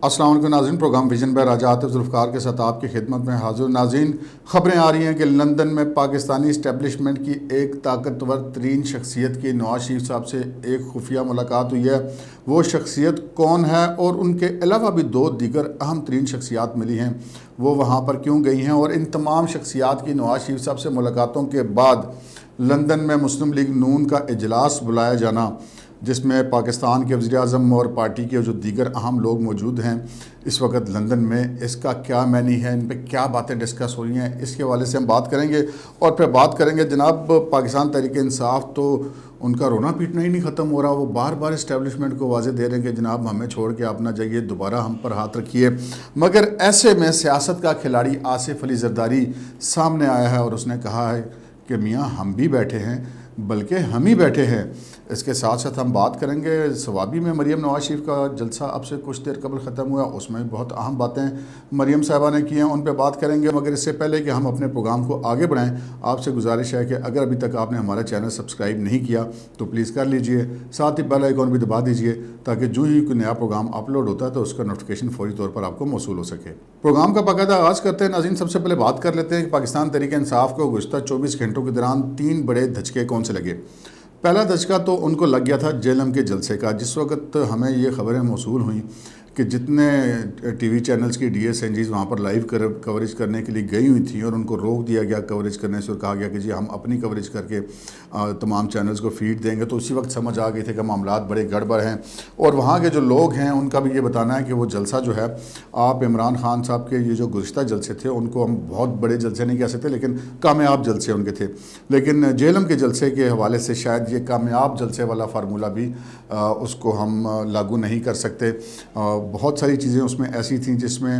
السلام علیکم ناظرین، پروگرام ویژن بائے راجہ عاطف ذوالفقار کے ساتھ آپ کی خدمت میں حاضر ناظرین۔ خبریں آ رہی ہیں کہ لندن میں پاکستانی اسٹیبلشمنٹ کی ایک طاقتور ترین شخصیت کی نواز شریف صاحب سے ایک خفیہ ملاقات ہوئی ہے۔ وہ شخصیت کون ہے اور ان کے علاوہ بھی دو دیگر اہم ترین شخصیات ملی ہیں، وہ وہاں پر کیوں گئی ہیں، اور ان تمام شخصیات کی نواز شریف صاحب سے ملاقاتوں کے بعد لندن میں مسلم لیگ نون کا اجلاس بلایا جانا، جس میں پاکستان کے وزیر اعظم اور پارٹی کے جو دیگر اہم لوگ موجود ہیں اس وقت لندن میں، اس کا کیا معنی ہے، ان پہ کیا باتیں ڈسکس ہو رہی ہیں، اس کے حوالے سے ہم بات کریں گے۔ اور پھر بات کریں گے جناب پاکستان تحریک انصاف، تو ان کا رونا پیٹنا ہی نہیں ختم ہو رہا، وہ بار بار اسٹیبلشمنٹ کو واضح دے رہے ہیں کہ جناب ہمیں چھوڑ کے آپ نہ جائیے، دوبارہ ہم پر ہاتھ رکھیے۔ مگر ایسے میں سیاست کا کھلاڑی آصف علی زرداری سامنے آیا ہے اور اس نے کہا ہے کہ میاں ہم بھی بیٹھے ہیں، بلکہ ہم ہی بیٹھے ہیں۔ اس کے ساتھ ساتھ ہم بات کریں گے ثوابی میں مریم نواز شریف کا جلسہ اب سے کچھ دیر قبل ختم ہوا، اس میں بہت اہم باتیں مریم صاحبہ نے کی ہیں، ان پہ بات کریں گے۔ مگر اس سے پہلے کہ ہم اپنے پروگرام کو آگے بڑھائیں، آپ سے گزارش ہے کہ اگر ابھی تک آپ نے ہمارا چینل سبسکرائب نہیں کیا تو پلیز کر لیجئے، ساتھ ہی بیل آئیکن بھی دبا دیجئے تاکہ جو ہی کوئی نیا پروگرام اپلوڈ ہوتا ہے تو اس کا نوٹیفیکیشن فوری طور پر آپ کو موصول ہو سکے۔ پروگرام کا باقاعدہ آغاز کرتے ہیں ناظرین۔ سب سے پہلے بات کر لیتے ہیں کہ پاکستان تحریک انصاف کو گزشتہ 24 گھنٹوں کے دوران 3 بڑے دھچکے کون سے لگے۔ پہلا دھچکا تو ان کو لگ گیا تھا جیلم کے جلسے کا، جس وقت ہمیں یہ خبریں موصول ہوئیں کہ جتنے ٹی وی چینلز کی ڈی ایس این جیز وہاں پر لائیو کوریج کرنے کے لیے گئی ہوئی تھیں اور ان کو روک دیا گیا کوریج کرنے سے، اور کہا گیا کہ جی ہم اپنی کوریج کر کے تمام چینلز کو فیڈ دیں گے، تو اسی وقت سمجھ آ گئی تھی کہ معاملات بڑے گڑبڑ ہیں۔ اور وہاں کے جو لوگ ہیں ان کا بھی یہ بتانا ہے کہ وہ جلسہ جو ہے، آپ عمران خان صاحب کے یہ جو گزشتہ جلسے تھے ان کو ہم بہت بڑے جلسے نہیں کہہ سکتے، لیکن کامیاب جلسے ان کے تھے، لیکن جیلم کے جلسے کے حوالے سے شاید یہ کامیاب جلسے والا فارمولہ بھی اس کو ہم لاگو نہیں کر سکتے۔ بہت ساری چیزیں اس میں ایسی تھیں جس میں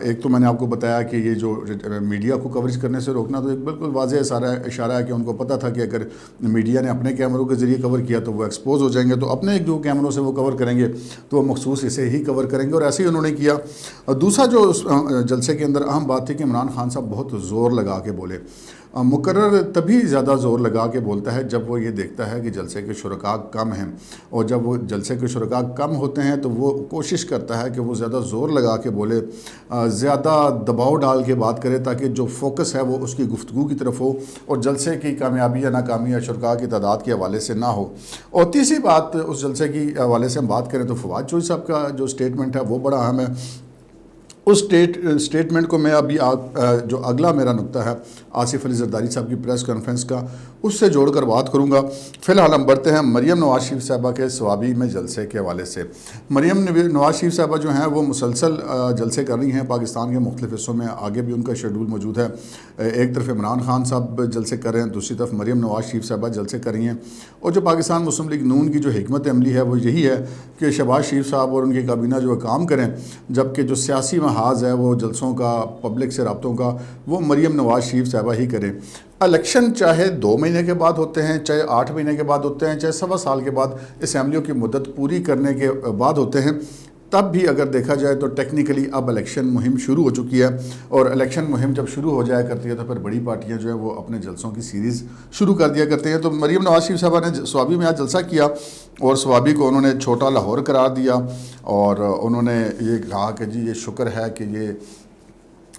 ایک تو میں نے آپ کو بتایا کہ یہ جو میڈیا کو کوریج کرنے سے روکنا، تو ایک بالکل واضح اشارہ ہے کہ ان کو پتہ تھا کہ اگر میڈیا نے اپنے کیمروں کے ذریعے کور کیا تو وہ ایکسپوز ہو جائیں گے، تو اپنے ایک دو کیمروں سے وہ کور کریں گے تو وہ مخصوص اسے ہی کور کریں گے، اور ایسے ہی انہوں نے کیا۔ دوسرا جو اس جلسے کے اندر اہم بات تھی کہ عمران خان صاحب بہت زور لگا کے بولے۔ مقرر تبھی زیادہ زور لگا کے بولتا ہے جب وہ یہ دیکھتا ہے کہ جلسے کے شرکاء کم ہیں، اور جب وہ جلسے کے شرکاء کم ہوتے ہیں تو وہ کوشش کرتا ہے کہ وہ زیادہ زور لگا کے بولے، زیادہ دباؤ ڈال کے بات کرے تاکہ جو فوکس ہے وہ اس کی گفتگو کی طرف ہو اور جلسے کی کامیابی یا ناکامی یا شرکاء کی تعداد کے حوالے سے نہ ہو۔ اور تیسری بات اس جلسے کی حوالے سے ہم بات کریں تو فواد چوہدری صاحب کا جو سٹیٹمنٹ ہے وہ بڑا اہم ہے۔ اس سٹیٹمنٹ کو میں ابھی جو اگلا میرا نقطہ ہے آصف علی زرداری صاحب کی پریس کانفرنس کا، اس سے جوڑ کر بات کروں گا۔ فی الحال ہم بڑھتے ہیں مریم نواز شریف صاحبہ کے ثوابی میں جلسے کے حوالے سے۔ مریم نواز شریف صاحبہ جو ہیں وہ مسلسل جلسے کر رہی ہیں پاکستان کے مختلف حصوں میں، آگے بھی ان کا شیڈول موجود ہے۔ ایک طرف عمران خان صاحب جلسے کر رہے ہیں، دوسری طرف مریم نواز شریف صاحبہ جلسے کر رہی ہیں، اور جو پاکستان مسلم لیگ نون کی جو حکمت عملی ہے وہ یہی ہے کہ شہباز شریف صاحب اور ان کی کابینہ جو کام کریں، جبکہ جو سیاسی محاذ ہے وہ جلسوں کا، پبلک سے رابطوں کا، وہ مریم نواز شریف صاحبہ ہی کریں۔ الیکشن چاہے 2 مہینے کے بعد ہوتے ہیں، چاہے 8 مہینے کے بعد ہوتے ہیں، چاہے 1.25 سال کے بعد اسمبلیوں کی مدت پوری کرنے کے بعد ہوتے ہیں، تب بھی اگر دیکھا جائے تو ٹیکنیکلی اب الیکشن مہم شروع ہو چکی ہے، اور الیکشن مہم جب شروع ہو جایا کرتی ہے تو پھر بڑی پارٹیاں جو ہیں وہ اپنے جلسوں کی سیریز شروع کر دیا کرتے ہیں۔ تو مریم نواز شریف صاحبہ نے ثوابی میں آج جلسہ کیا، اور ثوابی کو انہوں نے چھوٹا لاہور قرار دیا، اور انہوں نے یہ کہا کہ جی یہ شکر ہے کہ یہ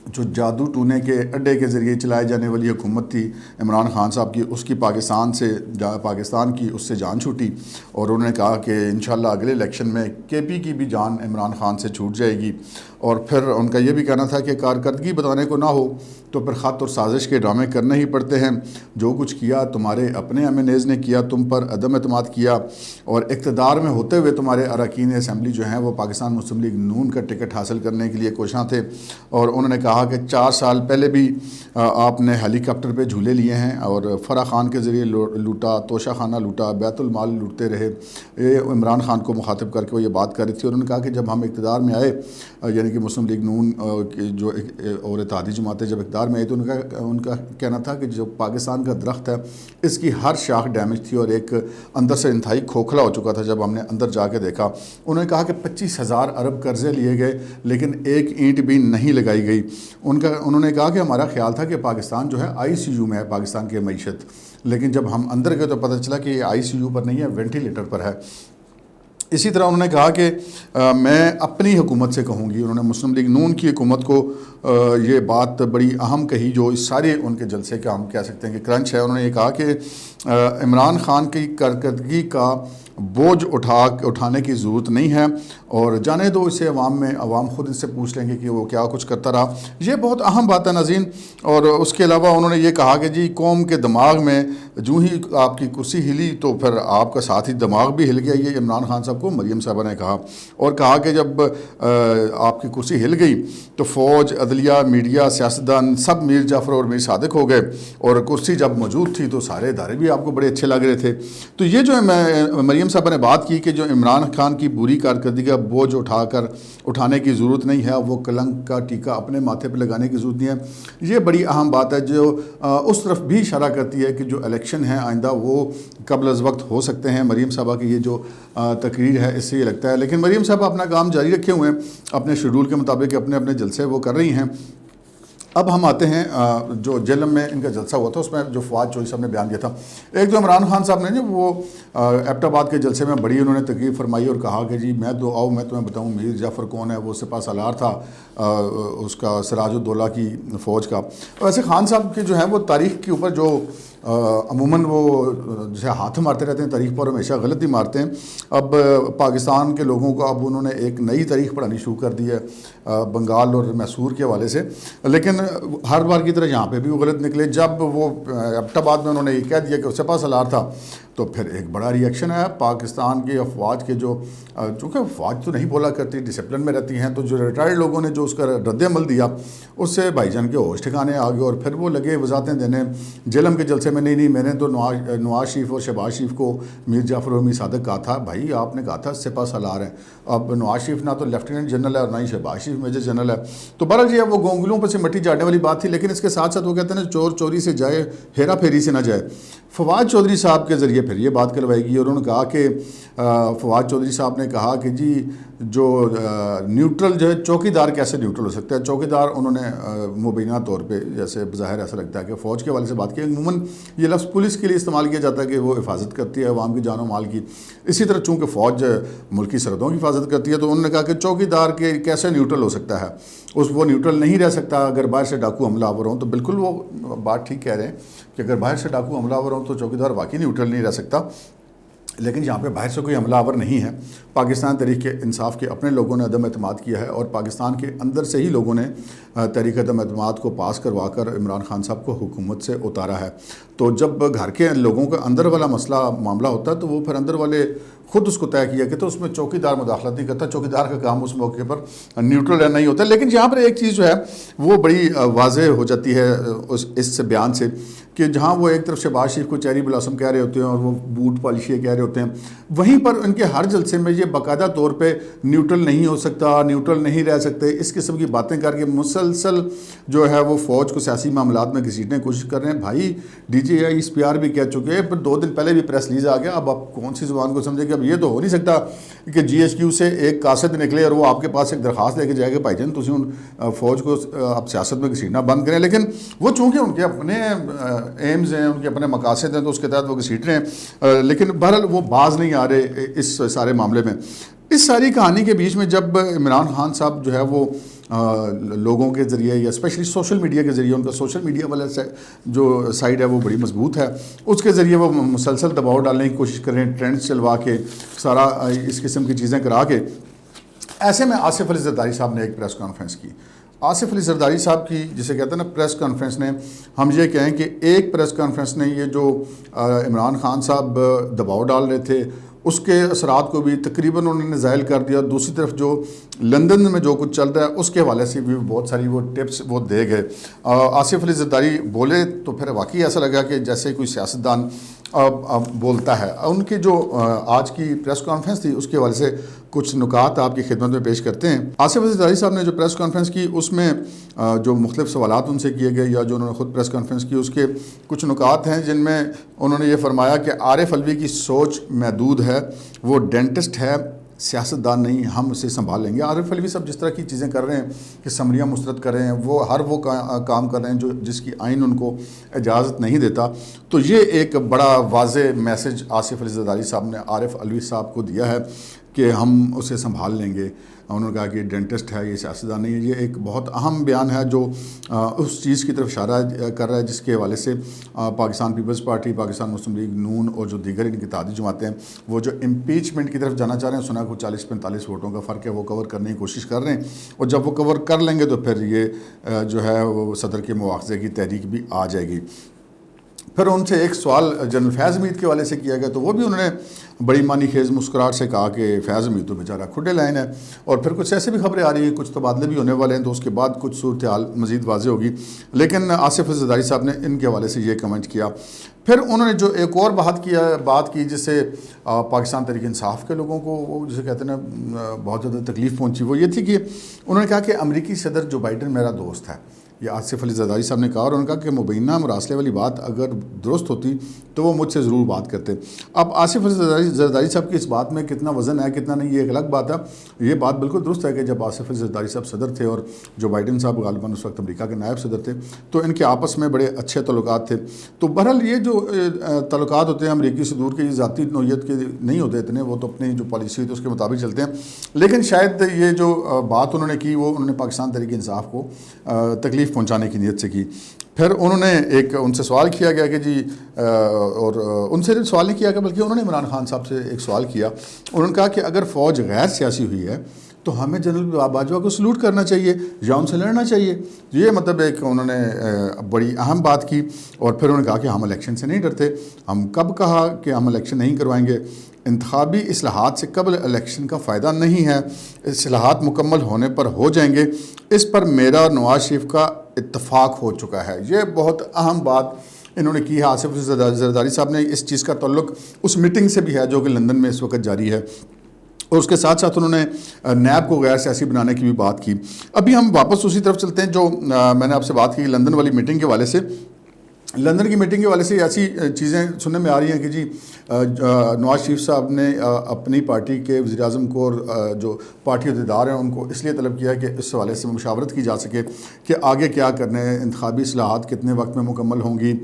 جو جادو ٹونے کے اڈے کے ذریعے چلائے جانے والی حکومت تھی عمران خان صاحب کی، اس کی پاکستان کی اس سے جان چھوٹی، اور انہوں نے کہا کہ انشاءاللہ اگلے الیکشن میں کے پی کی بھی جان عمران خان سے چھوٹ جائے گی۔ اور پھر ان کا یہ بھی کہنا تھا کہ کارکردگی بتانے کو نہ ہو تو پھر خط اور سازش کے ڈرامے کرنے ہی پڑتے ہیں، جو کچھ کیا تمہارے اپنے ایم این ایز نے کیا، تم پر عدم اعتماد کیا، اور اقتدار میں ہوتے ہوئے تمہارے اراکین اسمبلی جو ہیں وہ پاکستان مسلم لیگ نون کا ٹکٹ حاصل کرنے کے لیے کوشاں تھے۔ اور انہوں نے کہا کہ 4 سال پہلے بھی آپ نے ہیلی کاپٹر پہ جھولے لیے ہیں اور فرح خان کے ذریعے لوٹا، توشہ خانہ لوٹا، بیت المال لوٹتے رہے۔ یہ عمران خان کو مخاطب کر کے وہ یہ بات کر رہی تھی، اور انہوں نے کہا کہ جب ہم اقتدار میں آئے، یعنی کہ مسلم لیگ نون کی جو اور اتحادی جماعتیں جب اقتدار میں آئی، تو ان کا کہنا تھا کہ جو پاکستان کا درخت ہے اس کی ہر شاخ ڈیمیج تھی اور ایک اندر سے انتہائی کھوکھلا ہو چکا تھا جب ہم نے اندر جا کے دیکھا۔ انہوں نے کہا کہ 25,000 ارب قرضے لیے گئے لیکن ایک اینٹ بھی نہیں لگائی گئی۔ انہوں نے کہا کہ ہمارا خیال تھا کہ پاکستان جو ہے ICU میں ہے، پاکستان کی معیشت، لیکن جب ہم اندر گئے تو پتہ چلا کہ یہ ICU پر نہیں ہے، وینٹیلیٹر پر ہے۔ اسی طرح انہوں نے کہا کہ میں اپنی حکومت سے کہوں گی، انہوں نے مسلم لیگ نون کی حکومت کو یہ بات بڑی اہم کہی جو اس سارے ان کے جلسے کا ہم کہہ سکتے ہیں کہ کرنچ ہے۔ انہوں نے یہ کہا کہ عمران خان کی کارکردگی کا بوجھ اٹھانے کی ضرورت نہیں ہے اور جانے دو اسے عوام خود اس سے پوچھ لیں گے کہ وہ کیا کچھ کرتا رہا۔ یہ بہت اہم بات ہے ناظرین۔ اور اس کے علاوہ انہوں نے یہ کہا کہ جی قوم کے دماغ میں جو ہی آپ کی کرسی ہلی تو پھر آپ کا ساتھ ہی دماغ بھی ہل گیا، یہ عمران خان صاحب کو مریم صاحبہ نے کہا، اور کہا کہ جب آپ کی کرسی ہل گئی تو فوج، عدلیہ، میڈیا، سیاستدان سب میر جعفر اور میر صادق ہو گئے، اور کرسی جب موجود تھی تو سارے ادارے بھی آپ کو بڑے اچھے لگ رہے تھے۔ تو یہ جو مریم صاحبہ نے بات کی کہ جو عمران خان کی بری کارکردگی کا بوجھ اٹھانے کی ضرورت نہیں ہے، وہ کلنک کا ٹیکہ اپنے ماتھے پہ لگانے کی ضرورت نہیں ہے، یہ بڑی اہم بات ہے جو اس طرف بھی اشارہ کرتی ہے کہ جو الیکشن ہیں آئندہ وہ قبل از وقت ہو سکتے ہیں۔ مریم صاحبہ کی یہ جو تقریر ہے اس سے یہ لگتا ہے، لیکن مریم صاحبہ اپنا کام جاری رکھے ہوئے ہیں، اپنے شیڈول کے مطابق اپنے جلسے وہ کر رہی ہیں۔ اب ہم آتے ہیں جو جیلم میں ان کا جلسہ ہوا تھا، اس میں جو فواد چوہدری صاحب نے بیان دیا تھا، ایک جو عمران خان صاحب نے وہ ایبٹ آباد کے جلسے میں بڑی انہوں نے تقریر فرمائی اور کہا کہ جی میں تو میں تمہیں بتاؤں میر جعفر کون ہے، وہ سپہ سالار تھا اس کا سراج الدولہ کی فوج کا۔ ویسے خان صاحب کے جو ہیں وہ تاریخ کے اوپر جو عموماً وہ جسے ہاتھ مارتے رہتے ہیں تاریخ پر، ہمیشہ غلط ہی مارتے ہیں۔ اب پاکستان کے لوگوں کو اب انہوں نے ایک نئی تاریخ پڑھانی شروع کر دی ہے بنگال اور میسور کے حوالے سے، لیکن ہر بار کی طرح یہاں پہ بھی وہ غلط نکلے۔ جب وہ ایبٹ آباد میں انہوں نے یہ کہہ دیا کہ وہ سپہ سالار تھا تو پھر ایک بڑا ریئیکشن ہے پاکستان کی افواج کے جو، چونکہ افواج تو نہیں بولا کرتی، ڈسپلن میں رہتی ہیں، تو جو ریٹائرڈ لوگوں نے جو اس کا رد عمل دیا اس سے بھائی جان کے ہوش ٹھکانے آ گئے، اور پھر وہ لگے وضاحتیں دینے جیلم کے جلسے میں، نہیں میں نے تو نواز شریف اور شہباز شریف کو میر جعفر اور میر صادق کہا تھا۔ بھائی آپ نے کہا تھا سپہ سالار ہیں، اب نواز شریف نہ تو لیفٹیننٹ جنرل ہے اور نہ ہی شہباز شریف میجر جنرل ہے۔ تو بہرحال یہ وہ گونگلوں پر سے مٹی جاڑنے والی بات تھی، لیکن اس کے ساتھ ساتھ وہ کہتے ہیں نا چور چوری سے جائے ہیرا پھیری سے نہ جائے۔ فواد چوہدری صاحب کے ذریعے پھر یہ بات کروائی گئی، اور انہوں نے کہا کہ فواد چوہدری صاحب نے کہا کہ جی جو نیوٹرل جو ہے چوکیدار کیسے نیوٹرل ہو سکتا ہے؟ چوکیدار انہوں نے مبینہ طور پہ جیسے بظاہر ایسا لگتا ہے کہ فوج کے حوالے سے بات کی، عموماً یہ لفظ پولیس کے لیے استعمال کیا جاتا ہے کہ وہ حفاظت کرتی ہے عوام کی جان و مال کی، اسی طرح چونکہ فوج ملکی سرحدوں کی حفاظت کرتی ہے تو انہوں نے کہا کہ چوکیدار کے کیسے نیوٹرل ہو سکتا ہے، وہ نیوٹرل نہیں رہ سکتا اگر باہر سے ڈاکو حملہ آور ہوں۔ تو بالکل وہ بات ٹھیک کہہ رہے ہیں کہ اگر باہر سے ڈاکو حملہ آور ہوں تو چوکیدار واقعی نیوٹرل نہیں رہ سکتا، لیکن یہاں پہ باہر سے کوئی حملہ آور نہیں ہے۔ پاکستان تحریک انصاف کے اپنے لوگوں نے عدم اعتماد کیا ہے، اور پاکستان کے اندر سے ہی لوگوں نے تحریک عدم اعتماد کو پاس کروا کر عمران خان صاحب کو حکومت سے اتارا ہے۔ تو جب گھر کے لوگوں کا اندر والا معاملہ ہوتا ہے تو وہ پھر اندر والے خود اس کو طے کیا کہ تو اس میں چوکیدار مداخلت نہیں کرتا، چوکیدار کا کام اس موقع پر نیوٹرل نہیں ہوتا۔ لیکن یہاں پر ایک چیز جو ہے وہ بڑی واضح ہو جاتی ہے اس بیان سے کہ جہاں وہ ایک طرف شہباز شریف کو چیری بلاسم کہہ رہے ہوتے ہیں اور وہ بوٹ پالشیے کہہ رہے ہوتے ہیں، وہیں پر ان کے ہر جلسے میں یہ باقاعدہ طور پہ نیوٹرل نہیں ہو سکتا، نیوٹرل نہیں رہ سکتے، اس قسم کی باتیں کر کے مسلسل جو ہے وہ فوج کو سیاسی معاملات میں گھسیٹنے کی کوشش کر رہے ہیں۔ بھائی D G I S P R بھی کہہ چکے ہیں، پھر 2 دن پہلے بھی پریس ریلیز آ گیا، اب آپ کون سی زبان کو سمجھے کہ اب یہ تو ہو نہیں سکتا کہ جی ایچ کیو سے ایک قاصد نکلے اور وہ آپ کے پاس ایک درخواست لے کے جائے گا بھائی جان تسی ان فوج کو اب سیاست میں گھسیٹنا بند کریں، لیکن وہ چونکہ ان کے اپنے ایمز ہیں، ان کے اپنے مقاصد ہیں تو اس کے تحت وہ گھسیٹ رہے ہیں، لیکن بہرحال وہ باز نہیں آ رہے اس سارے معاملے میں۔ اس ساری کہانی کے بیچ میں جب عمران خان صاحب جو ہے وہ لوگوں کے ذریعے یا اسپیشلی سوشل میڈیا کے ذریعے، ان کا سوشل میڈیا والا جو سائڈ ہے وہ بڑی مضبوط ہے، اس کے ذریعے وہ مسلسل دباؤ ڈالنے کی کوشش کر رہے ہیں، ٹرینڈز چلوا کے سارا اس قسم کی چیزیں کرا کے۔ ایسے میں آصف علی زرداری صاحب نے ایک پریس کانفرنس کی، آصف علی زرداری صاحب کی جسے کہتے ہیں نا پریس کانفرنس نے، ہم یہ کہیں کہ ایک پریس کانفرنس نے یہ جو عمران خان صاحب دباؤ ڈال رہے تھے اس کے اثرات کو بھی تقریباً انہوں نے زائل کر دیا، دوسری طرف جو لندن میں جو کچھ چل رہا ہے اس کے حوالے سے بھی بہت ساری وہ ٹپس وہ دے گئے۔ آصف علی زرداری بولے تو پھر واقعی ایسا لگا کہ جیسے کوئی سیاستدان بولتا ہے۔ ان کی جو آج کی پریس کانفرنس تھی اس کے حوالے سے کچھ نکات آپ کی خدمت میں پیش کرتے ہیں۔ آصف علی زرداری صاحب نے جو پریس کانفرنس کی اس میں جو مختلف سوالات ان سے کیے گئے یا جو انہوں نے خود پریس کانفرنس کی اس کے کچھ نکات ہیں جن میں انہوں نے یہ فرمایا کہ عارف علوی کی سوچ محدود ہے، وہ ڈینٹسٹ ہے، سیاستدان نہیں، ہم اسے سنبھال لیں گے۔ عارف علوی صاحب جس طرح کی چیزیں کر رہے ہیں کہ سمریاں مسترد کر رہے ہیں، وہ ہر وہ کام کر رہے ہیں جس کی آئین ان کو اجازت نہیں دیتا، تو یہ ایک بڑا واضح میسج آصف علی زرداری صاحب نے عارف علوی صاحب کو دیا ہے کہ ہم اسے سنبھال لیں گے۔ انہوں نے کہا کہ یہ ڈینٹسٹ ہے، یہ سیاستدان نہیں ہے۔ یہ ایک بہت اہم بیان ہے جو اس چیز کی طرف اشارہ کر رہا ہے جس کے حوالے سے پاکستان پیپلز پارٹی، پاکستان مسلم لیگ نون اور جو دیگر ان کی اتحادی جماعتیں ہیں وہ جو امپیچمنٹ کی طرف جانا چاہ رہے ہیں۔ سنا کو 40-45 ووٹوں کا فرق ہے، وہ کور کرنے کی کوشش کر رہے ہیں، اور جب وہ کور کر لیں گے تو پھر یہ جو ہے وہ صدر کے مواخذے کی تحریک بھی آ جائے گی۔ پھر ان سے ایک سوال جنرل فیض حمید کے حوالے سے کیا گیا، تو وہ بھی انہوں نے بڑی معنی خیز مسکراہٹ سے کہا کہ فیض حمید تو بیچارہ کھڈے لائن ہے، اور پھر کچھ ایسے بھی خبریں آ رہی ہیں، کچھ تبادلے بھی ہونے والے ہیں، تو اس کے بعد کچھ صورتحال مزید واضح ہوگی۔ لیکن آصف علی زرداری صاحب نے ان کے حوالے سے یہ کمنٹ کیا۔ پھر انہوں نے جو ایک اور بات کی جس سے پاکستان تحریک انصاف کے لوگوں کو وہ جسے کہتے ہیں نا بہت زیادہ تکلیف پہنچی، وہ یہ تھی کہ انہوں نے کہا کہ امریکی صدر جو بائیڈن میرا دوست ہے، یہ آصف علی زرداری صاحب نے کہا، اور انہوں نے کہا کہ مبینہ مراسلے والی بات اگر درست ہوتی تو وہ مجھ سے ضرور بات کرتے۔ اب آصف علی زرداری صاحب کی اس بات میں کتنا وزن ہے کتنا نہیں، یہ ایک الگ بات ہے۔ یہ بات بالکل درست ہے کہ جب آصف علی زرداری صاحب صدر تھے اور جو بائیڈن صاحب غالباً اس وقت امریکہ کے نائب صدر تھے، تو ان کے آپس میں بڑے اچھے تعلقات تھے۔ تو بہرحال یہ جو تعلقات ہوتے ہیں امریکی صدور کے، یہ ذاتی نوعیت کے نہیں ہوتے اتنے، وہ تو اپنی جو پالیسی ہوتی ہے اس کے مطابق چلتے ہیں۔ لیکن شاید یہ جو بات انہوں نے کی وہ انہوں نے پاکستان تحریک انصاف کو تکلیف پہنچانے کی نیت سے کی۔ پھر انہوں نے ان سے سوال کیا گیا کہ جی، اور ان سے سوال نہیں کیا گیا بلکہ انہوں نے عمران خان صاحب سے ایک سوال کیا۔ انہوں نے کہا کہ اگر فوج غیر سیاسی ہوئی ہے تو ہمیں جنرل باجوہ کو سلوٹ کرنا چاہیے یا ان سے لڑنا چاہیے۔ یہ مطلب ایک انہوں نے بڑی اہم بات کی، اور پھر انہوں نے کہا کہ ہم الیکشن سے نہیں ڈرتے۔ ہم کب کہا کہ ہم الیکشن نہیں کروائیں گے؟ انتخابی اصلاحات سے قبل الیکشن کا فائدہ نہیں ہے، اصلاحات مکمل ہونے پر ہو جائیں گے، اس پر میرا اور نواز شریف کا اتفاق ہو چکا ہے۔ یہ بہت اہم بات انہوں نے کی ہے آصف زرداری صاحب نے۔ اس چیز کا تعلق اس میٹنگ سے بھی ہے جو کہ لندن میں اس وقت جاری ہے، اور اس کے ساتھ ساتھ انہوں نے نیب کو غیر سیاسی بنانے کی بھی بات کی۔ ابھی ہم واپس اسی طرف چلتے ہیں جو میں نے آپ سے بات کی لندن والی میٹنگ کے حوالے سے۔ لندن کی میٹنگ کے حوالے سے ایسی چیزیں سننے میں آ رہی ہیں کہ جی نواز شریف صاحب نے اپنی پارٹی کے وزیر اعظم کو اور جو پارٹی عہدیدار ہیں ان کو اس لیے طلب کیا کہ اس حوالے سے مشاورت کی جا سکے کہ آگے کیا کرنا ہے، انتخابی اصلاحات کتنے وقت میں مکمل ہوں گی،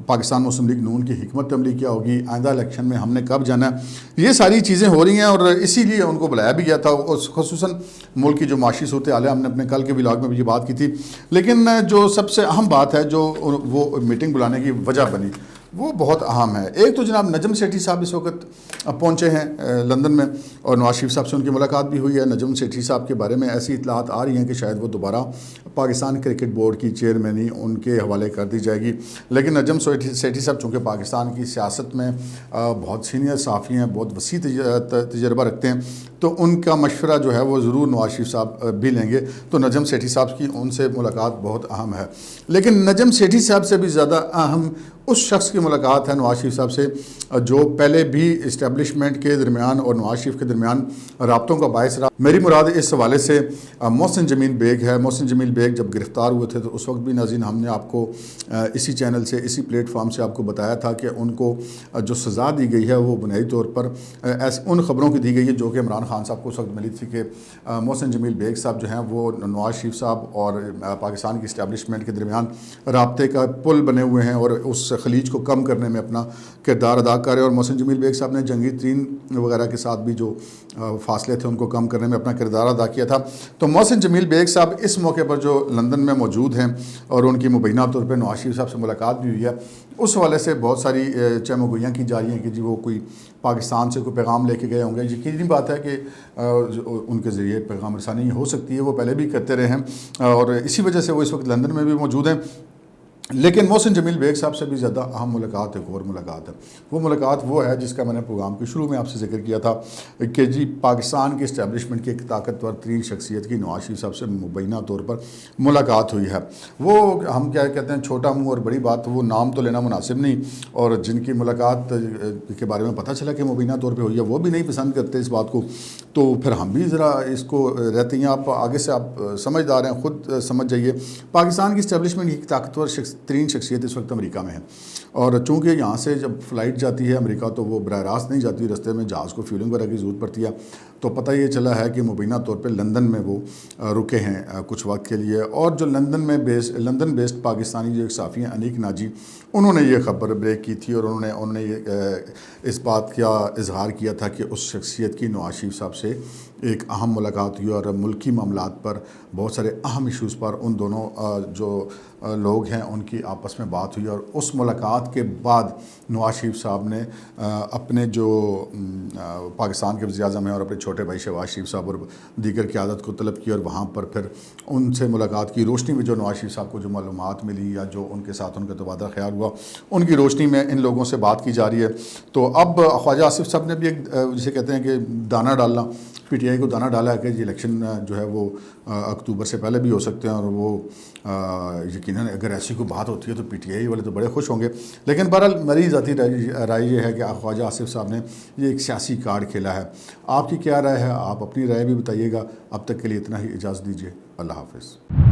پاکستان مسلم لیگ نون کی حکمت عملی کیا ہوگی، آئندہ الیکشن میں ہم نے کب جانا ہے۔ یہ ساری چیزیں ہو رہی ہیں، اور اسی لیے ان کو بلایا بھی گیا تھا، خصوصاً ملک کی جو معاشی صورتحال ہے، ہم نے اپنے کل کے ولاگ میں بھی یہ بات کی تھی۔ لیکن جو سب سے اہم بات ہے جو وہ میٹنگ بلانے کی وجہ بنی وہ بہت اہم ہے۔ ایک تو جناب نجم سیٹھی صاحب اس وقت پہنچے ہیں لندن میں، اور نواز شریف صاحب سے ان کی ملاقات بھی ہوئی ہے۔ نجم سیٹھی صاحب کے بارے میں ایسی اطلاعات آ رہی ہیں کہ شاید وہ دوبارہ پاکستان کرکٹ بورڈ کی چیئرمینی ان کے حوالے کر دی جائے گی۔ لیکن نجم سیٹھی صاحب چونکہ پاکستان کی سیاست میں بہت سینئر صحافی ہیں، بہت وسیع تجربہ رکھتے ہیں، تو ان کا مشورہ جو ہے وہ ضرور نواز شریف صاحب بھی لیں گے۔ تو نجم سیٹھی صاحب کی ان سے ملاقات بہت اہم ہے۔ لیکن نجم سیٹھی صاحب سے بھی زیادہ اہم اس شخص کی ملاقات ہے نواز شریف صاحب سے جو پہلے بھی اسٹیبلشمنٹ کے درمیان اور نواز شریف کے درمیان رابطوں کا باعث رہا۔ میری مراد اس حوالے سے محسن جمیل بیگ ہے۔ محسن جمیل بیگ جب گرفتار ہوئے تھے تو اس وقت بھی ناظرین ہم نے آپ کو اسی چینل سے، اسی پلیٹ فارم سے آپ کو بتایا تھا کہ ان کو جو سزا دی گئی ہے وہ بنیادی طور پر ان خبروں کی دی گئی ہے جو کہ عمران خان صاحب کو اس وقت ملی تھی کہ محسن جمیل بیگ صاحب جو ہیں وہ نواز شریف صاحب اور پاکستان کی اسٹیبلشمنٹ کے درمیان رابطے کا پل بنے ہوئے ہیں اور اس خلیج کو کم کرنے میں اپنا کردار ادا کر رہے ہیں۔ اور محسن جمیل بیگ صاحب نے جنگی ترین وغیرہ کے ساتھ بھی جو فاصلے تھے ان کو کم کرنے میں اپنا کردار ادا کیا تھا۔ تو محسن جمیل بیگ صاحب اس موقع پر جو لندن میں موجود ہیں اور ان کی مبینہ طور پہ نواز شریف صاحب سے ملاقات بھی ہوئی ہے، اس حوالے سے بہت ساری چہمگوئیاں کی جا رہی ہیں کہ جی وہ کوئی پاکستان سے کوئی پیغام لے کے گئے ہوں گے۔ یقینی بات ہے کہ ان کے ذریعے پیغام رسانی ہو سکتی ہے، وہ پہلے بھی کرتے رہے ہیں اور اسی وجہ سے وہ اس وقت لندن میں بھی موجود ہیں۔ لیکن محسن جمیل بیگ صاحب سے بھی زیادہ اہم ملاقات ایک اور ملاقات ہے۔ وہ ملاقات وہ ہے جس کا میں نے پروگرام کے شروع میں آپ سے ذکر کیا تھا کہ جی پاکستان کی اسٹیبلشمنٹ کی ایک طاقتور ترین شخصیت کی نواز شریف صاحب سے مبینہ طور پر ملاقات ہوئی ہے۔ وہ ہم کیا کہتے ہیں چھوٹا منہ اور بڑی بات، وہ نام تو لینا مناسب نہیں، اور جن کی ملاقات کے بارے میں پتہ چلا کہ مبینہ طور پہ ہوئی ہے وہ بھی نہیں پسند کرتے اس بات کو، تو پھر ہم بھی ذرا اس کو رہتے ہیں۔ آپ آگے سے آپ سمجھدار ہیں، خود سمجھ جائیے۔ پاکستان کی اسٹیبلشمنٹ کی ایک طاقتور ترین شخصیت اس وقت امریکہ میں ہے، اور چونکہ یہاں سے جب فلائٹ جاتی ہے امریکہ تو وہ براہ راست نہیں جاتی، رستے میں جہاز کو فیولنگ وغیرہ کی ضرورت پڑتی ہے۔ تو پتہ یہ چلا ہے کہ مبینہ طور پہ لندن میں وہ رکے ہیں کچھ وقت کے لیے. اور جو لندن بیسڈ پاکستانی جو ایک صحافی ہیں انیک ناجی, انہوں نے یہ خبر بریک کی تھی اور انہوں نے اس بات کا اظہار کیا تھا کہ اس شخصیت کی نواز شریف صاحب سے ایک اہم ملاقات ہوئی اور ملکی معاملات پر بہت سارے اہم ایشوز پر ان دونوں جو لوگ ہیں ان کی آپس میں بات ہوئی. اور اس ملاقات کے بعد نواز شریف صاحب نے اپنے جو پاکستان کے وزیر اعظم ہیں اور اپنے چھوٹے بھائی شہباز شریف صاحب اور دیگر قیادت کو طلب کی اور وہاں پر پھر ان سے ملاقات کی روشنی میں جو نواز شریف صاحب کو جو معلومات ملی یا جو ان کے ساتھ ان کا تبادلہ خیال ہوا ان کی روشنی میں ان لوگوں سے بات کی جا رہی ہے. تو اب خواجہ آصف صاحب نے بھی ایک جسے کہتے ہیں کہ دانہ ڈالنا, پی ٹی آئی کو دانہ ڈالا ہے کہ یہ الیکشن جو ہے وہ اکتوبر سے پہلے بھی ہو سکتے ہیں, اور وہ یقیناً اگر ایسی کوئی بات ہوتی ہے تو پی ٹی آئی والے تو بڑے خوش ہوں گے. لیکن بہرحال میری ذاتی رائے یہ ہے کہ خواجہ آصف صاحب نے یہ ایک سیاسی کارڈ کھیلا ہے. آپ کی کیا رائے ہے؟ آپ اپنی رائے بھی بتائیے گا. اب تک کے لیے اتنا ہی, اجازت دیجیے. اللہ حافظ.